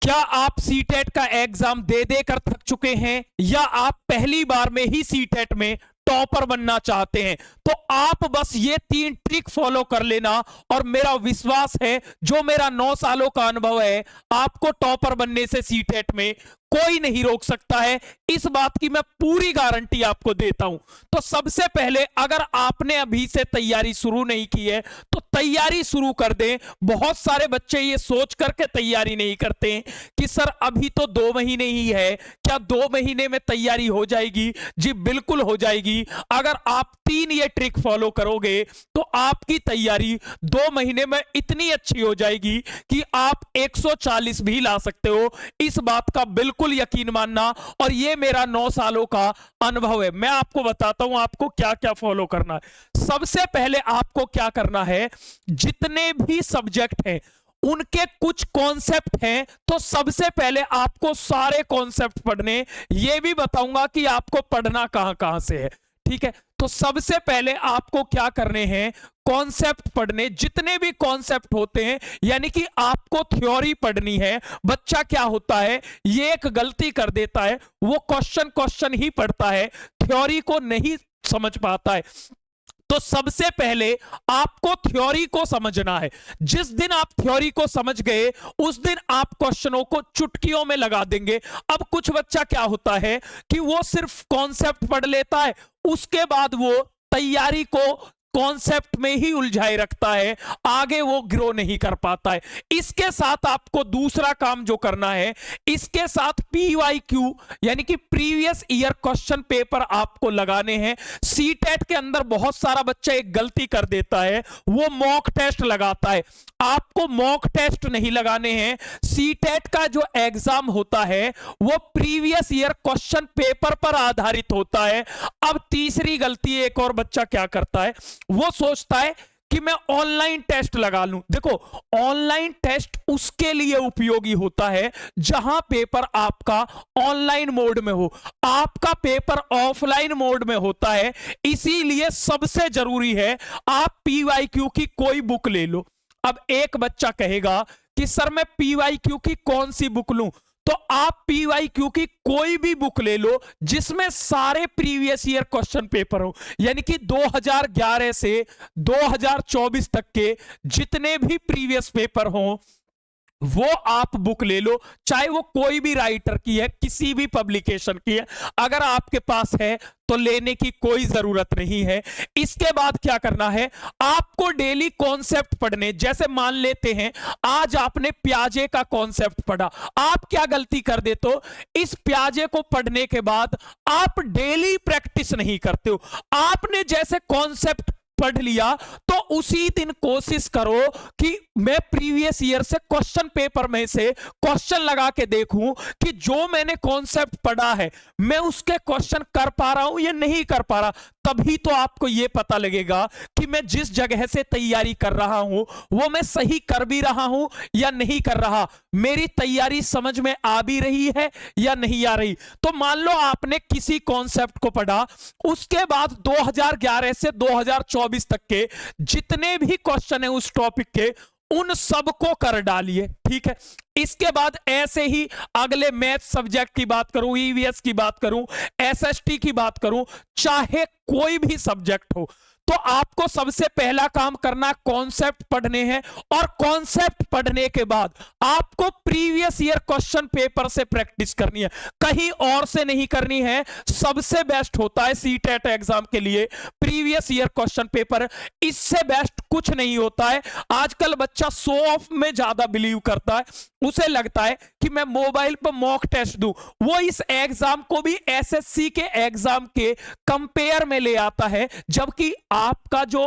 क्या आप सीटेट का एग्जाम दे दे कर थक चुके हैं या आप पहली बार में ही सीटेट में टॉपर बनना चाहते हैं? तो आप बस ये 3 ट्रिक फॉलो कर लेना और मेरा विश्वास है, जो मेरा 9 सालों का अनुभव है, आपको टॉपर बनने से सीटेट में कोई नहीं रोक सकता है। इस बात की मैं पूरी गारंटी आपको देता हूं। तो सबसे पहले, अगर आपने अभी से तैयारी शुरू नहीं की है तो तैयारी शुरू कर दें। बहुत सारे बच्चे ये सोच करके तैयारी नहीं करते कि सर अभी तो 2 महीने ही है, क्या 2 महीने में तैयारी हो जाएगी? जी बिल्कुल हो जाएगी। अगर आप 3 ये ट्रिक फॉलो करोगे तो आपकी तैयारी 2 महीने में इतनी अच्छी हो जाएगी कि आप 140 भी ला सकते हो। इस बात का बिल्कुल यकीन मानना, और ये मेरा 9 सालों का अनुभव है। मैं आपको बताता हूं आपको क्या क्या फॉलो करना है। सबसे पहले आपको क्या करना है, जितने भी सब्जेक्ट हैं उनके कुछ कॉन्सेप्ट हैं, तो सबसे पहले आपको सारे कॉन्सेप्ट पढ़ने, ये भी बताऊंगा कि आपको पढ़ना कहां कहां से है। ठीक है, तो सबसे पहले आपको क्या करने हैं, कॉन्सेप्ट पढ़ने। जितने भी कॉन्सेप्ट होते हैं, यानी कि आपको थ्योरी पढ़नी है। बच्चा क्या होता है, ये एक गलती कर देता है, वो क्वेश्चन ही पढ़ता है, थ्योरी को नहीं समझ पाता है। तो सबसे पहले आपको थ्योरी को समझना है। जिस दिन आप थ्योरी को समझ गए, उस दिन आप क्वेश्चनों को चुटकियों में लगा देंगे। अब कुछ बच्चा क्या होता है कि वो सिर्फ कॉन्सेप्ट पढ़ लेता है, उसके बाद वो तैयारी को कॉन्सेप्ट में ही उलझाए रखता है, आगे वो ग्रो नहीं कर पाता है। इसके साथ आपको दूसरा काम जो करना है, इसके साथ PYQ यानी कि प्रीवियस ईयर क्वेश्चन पेपर आपको लगाने हैं। सीटेट के अंदर बहुत सारा बच्चा एक गलती कर देता है, वो मॉक टेस्ट लगाता है। आपको मॉक टेस्ट नहीं लगाने हैं। सीटेट का जो एग्जाम होता है वो प्रीवियस ईयर क्वेश्चन पेपर पर आधारित होता है। अब तीसरी गलती एक और बच्चा क्या करता है, वो सोचता है कि मैं ऑनलाइन टेस्ट लगा लूं। देखो, ऑनलाइन टेस्ट उसके लिए उपयोगी होता है जहां पेपर आपका ऑनलाइन मोड में हो, आपका पेपर ऑफलाइन मोड में होता है। इसीलिए सबसे जरूरी है आप PYQ की कोई बुक ले लो। अब एक बच्चा कहेगा कि सर मैं PYQ की कौन सी बुक लूं? तो आप PYQ की कोई भी बुक ले लो जिसमें सारे प्रीवियस ईयर क्वेश्चन पेपर हो, यानी कि 2011 से 2024 तक के जितने भी प्रीवियस पेपर हो वो आप बुक ले लो। चाहे वो कोई भी राइटर की है, किसी भी पब्लिकेशन की है, अगर आपके पास है तो लेने की कोई जरूरत नहीं है। इसके बाद क्या करना है, आपको डेली कॉन्सेप्ट पढ़ने। जैसे मान लेते हैं आज आपने प्याजे का कॉन्सेप्ट पढ़ा, आप क्या गलती कर देते हो, इस प्याजे को पढ़ने के बाद आप डेली प्रैक्टिस नहीं करते हो। आपने जैसे कॉन्सेप्ट पढ़ लिया तो उसी दिन कोशिश करो कि मैं प्रीवियस ईयर से क्वेश्चन पेपर में से क्वेश्चन लगा के देखूं कि जो मैंने कॉन्सेप्ट पढ़ा है मैं उसके क्वेश्चन कर पा रहा हूं या नहीं कर पा रहा। तभी तो आपको यह पता लगेगा कि मैं जिस जगह से तैयारी कर रहा हूं वो मैं सही कर भी रहा हूं या नहीं कर रहा, मेरी तैयारी समझ में आ भी रही है या नहीं आ रही। तो मान लो आपने किसी कॉन्सेप्ट को पढ़ा, उसके बाद 2011 से 2024 तक के जितने भी क्वेश्चन है उस टॉपिक के, उन सबको कर डालिए। ठीक है, इसके बाद ऐसे ही अगले मैथ सब्जेक्ट की बात करूं, EVS की बात करूं, SST की बात करूं, चाहे कोई भी सब्जेक्ट हो, तो आपको सबसे पहला काम करना कॉन्सेप्ट पढ़ने हैं। और कॉन्सेप्ट पढ़ने के बाद आपको प्रीवियस ईयर क्वेश्चन पेपर से प्रैक्टिस करनी है, कहीं और से नहीं करनी है। सबसे बेस्ट होता है सीटेट एग्जाम के लिए प्रीवियस ईयर क्वेश्चन पेपर, इससे बेस्ट कुछ नहीं होता है। आजकल बच्चा शो ऑफ में ज्यादा बिलीव करता है, उसे लगता है कि मैं मोबाइल पर मॉक टेस्ट दूं, वो इस एग्जाम को भी SSC के एग्जाम के कंपेयर में ले आता है, जबकि आपका जो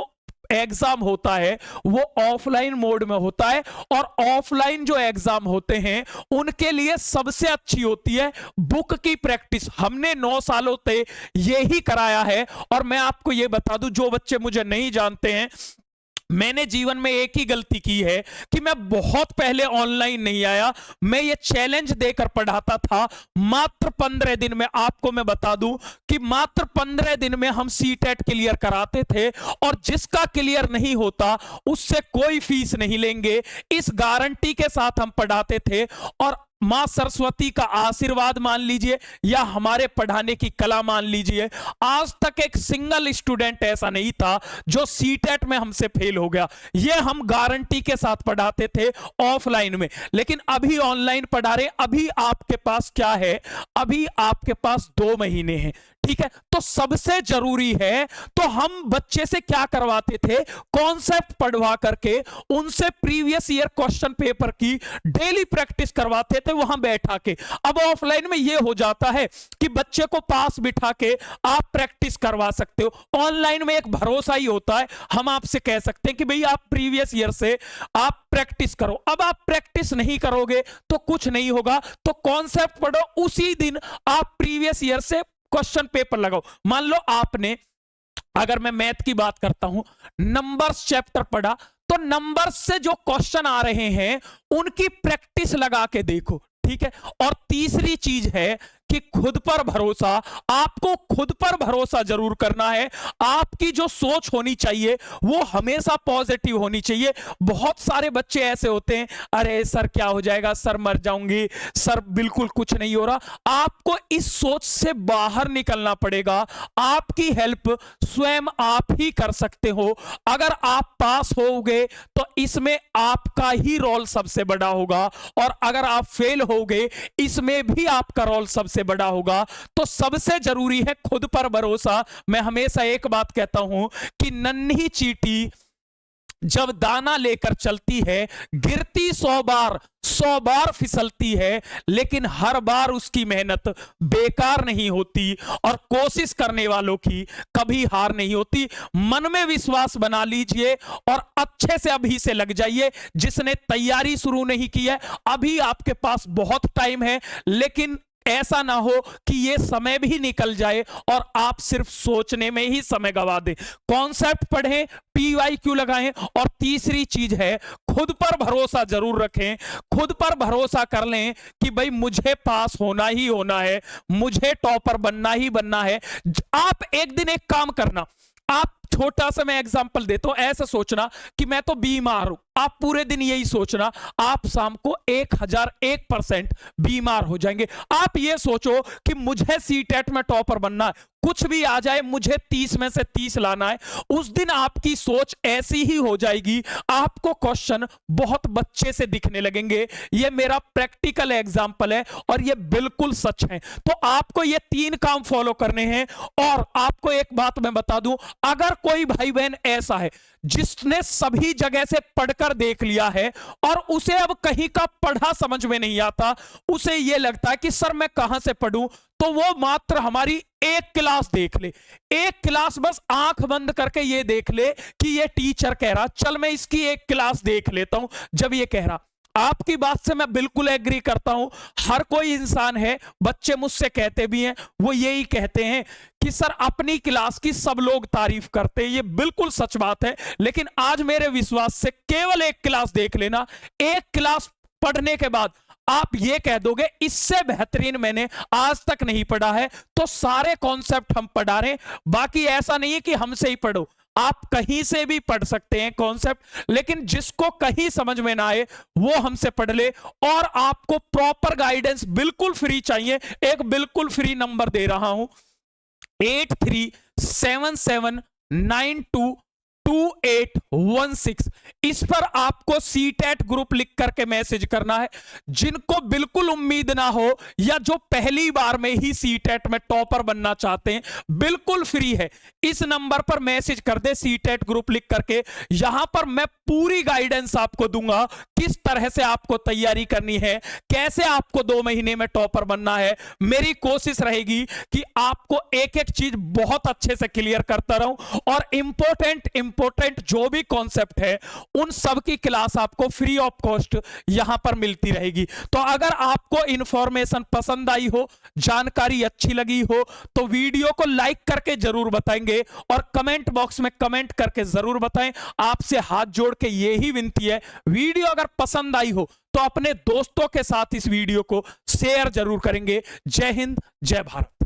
एग्जाम होता है वो ऑफलाइन मोड में होता है। और ऑफलाइन जो एग्जाम होते हैं उनके लिए सबसे अच्छी होती है बुक की प्रैक्टिस। हमने 9 सालों से यही कराया है। और मैं आपको यह बता दूं, जो बच्चे मुझे नहीं जानते हैं, मैंने जीवन में एक ही गलती की है कि मैं बहुत पहले ऑनलाइन नहीं आया, मैं ये चैलेंज देकर पढ़ाता था। मात्र 15 दिन में, आपको मैं बता दूं कि मात्र 15 दिन में हम सीटेट क्लियर कराते थे, और जिसका क्लियर नहीं होता उससे कोई फीस नहीं लेंगे, इस गारंटी के साथ हम पढ़ाते थे। और मां सरस्वती का आशीर्वाद मान लीजिए या हमारे पढ़ाने की कला मान लीजिए, आज तक एक सिंगल स्टूडेंट ऐसा नहीं था जो सीटेट में हमसे फेल हो गया। ये हम गारंटी के साथ पढ़ाते थे ऑफलाइन में, लेकिन अभी ऑनलाइन पढ़ा रहे। अभी आपके पास क्या है, अभी आपके पास 2 महीने हैं, ठीक है। तो सबसे जरूरी है, तो हम बच्चे से क्या करवाते थे, कॉन्सेप्ट पढ़वा करके उनसे प्रीवियस ईयर क्वेश्चन पेपर की डेली प्रैक्टिस करवाते थे वहां बैठा के। अब ऑफलाइन में यह हो जाता है कि बच्चे को पास बिठा के आप प्रैक्टिस करवा सकते हो। ऑनलाइन में एक भरोसा ही होता है, हम आपसे कह सकते हैं कि भाई आप प्रीवियस ईयर से आप प्रैक्टिस करो। अब आप प्रैक्टिस नहीं करोगे तो कुछ नहीं होगा। तो कॉन्सेप्ट पढ़ो, उसी दिन आप प्रीवियस ईयर से क्वेश्चन पेपर लगाओ। मान लो आपने, अगर मैं मैथ की बात करता हूं, नंबर्स चैप्टर पढ़ा, तो नंबर्स से जो क्वेश्चन आ रहे हैं उनकी प्रैक्टिस लगा के देखो, ठीक है। और तीसरी चीज है कि खुद पर भरोसा, आपको खुद पर भरोसा जरूर करना है। आपकी जो सोच होनी चाहिए वो हमेशा पॉजिटिव होनी चाहिए। बहुत सारे बच्चे ऐसे होते हैं, अरे सर क्या हो जाएगा, सर मर जाऊंगी, सर बिल्कुल कुछ नहीं हो रहा। आपको इस सोच से बाहर निकलना पड़ेगा। आपकी हेल्प स्वयं आप ही कर सकते हो। अगर आप पास होगे तो इसमें आपका ही रोल सबसे बड़ा होगा, और अगर आप फेल होगे इसमें भी आपका रोल सबसे बड़ा होगा। तो सबसे जरूरी है खुद पर भरोसा। मैं हमेशा एक बात कहता हूं कि नन्ही चींटी जब दाना लेकर चलती है, गिरती 100 बार फिसलती है, लेकिन हर बार उसकी मेहनत बेकार नहीं होती, और कोशिश करने वालों की कभी हार नहीं होती। मन में विश्वास बना लीजिए और अच्छे से अभी से लग जाइए। जिसने तैयारी शुरू नहीं की है, अभी आपके पास बहुत टाइम है, लेकिन ऐसा ना हो कि ये समय भी निकल जाए और आप सिर्फ सोचने में ही समय गवा दें। कॉन्सेप्ट पढ़ें, PYQ लगाएं, और तीसरी चीज है खुद पर भरोसा जरूर रखें। खुद पर भरोसा कर लें कि भाई मुझे पास होना ही होना है, मुझे टॉपर बनना ही बनना है। आप एक दिन एक काम करना, आप छोटा सा मैं एग्जांपल देता हूं, ऐसा सोचना कि मैं तो बीमार हूं। आप पूरे दिन यही सोचना, आप शाम को 1001% बीमार हो जाएंगे। आप ये सोचो कि मुझे सीटेट में टॉपर बनना है, कुछ भी आ जाए मुझे 30 में से 30 लाना है। उस दिन आपकी सोच ऐसी ही हो जाएगी, आपको क्वेश्चन बहुत बच्चे से दिखने लगेंगे। ये मेरा प्रैक्टिकल एग्जांपल है और ये बिल्कुल सच है। तो आपको ये 3 काम फॉलो करने हैं। और आपको एक बात मैं बता दूं, अगर कोई भाई बहन ऐसा है जिसने सभी जगह से पढ़कर देख लिया है और उसे अब कहीं का पढ़ा समझ में नहीं आता, उसे यह लगता है कि सर मैं कहां से पढ़ूं, तो वो मात्र हमारी एक क्लास देख ले। एक क्लास बस आंख बंद करके ये देख ले कि ये टीचर कह रहा, चल मैं इसकी एक क्लास देख लेता हूं। जब ये कह रहा, आपकी बात से मैं बिल्कुल एग्री करता हूं। हर कोई इंसान है, बच्चे मुझसे कहते भी हैं, वो यही कहते हैं कि सर अपनी क्लास की सब लोग तारीफ करते हैं। ये बिल्कुल सच बात है, लेकिन आज मेरे विश्वास से केवल एक क्लास देख लेना। एक क्लास पढ़ने के बाद आप ये कह दोगे इससे बेहतरीन मैंने आज तक नहीं पढ़ा है। तो सारे कॉन्सेप्ट हम पढ़ा रहे हैं, बाकी ऐसा नहीं है कि हमसे ही पढ़ो, आप कहीं से भी पढ़ सकते हैं कॉन्सेप्ट, लेकिन जिसको कहीं समझ में ना आए वो हमसे पढ़ ले। और आपको प्रॉपर गाइडेंस बिल्कुल फ्री चाहिए, एक बिल्कुल फ्री नंबर दे रहा हूं, 8377922816। इस पर आपको सीटेट ग्रुप लिख करके मैसेज करना है। जिनको बिल्कुल उम्मीद ना हो या जो पहली बार में ही सीटेट में टॉपर बनना चाहते हैं, बिल्कुल फ्री है। इस नंबर पर मैसेज कर दे सीटेट ग्रुप लिख करके। यहां पर मैं पूरी गाइडेंस आपको दूंगा, किस तरह से आपको तैयारी करनी है, कैसे आपको 2 महीने में टॉपर बनना है। मेरी कोशिश रहेगी कि आपको एक एक चीज बहुत अच्छे से क्लियर करता रहूं, और इंपॉर्टेंट जो भी कॉन्सेप्ट है उन सब की क्लास आपको फ्री ऑफ कॉस्ट यहां पर मिलती रहेगी। तो अगर आपको इंफॉर्मेशन पसंद आई हो, जानकारी अच्छी लगी हो, तो वीडियो को लाइक करके जरूर बताएंगे और कमेंट बॉक्स में कमेंट करके जरूर बताएं। आपसे हाथ जोड़ के यही विनती है, वीडियो अगर पसंद आई हो तो अपने दोस्तों के साथ इस वीडियो को शेयर जरूर करेंगे। जय हिंद, जय भारत।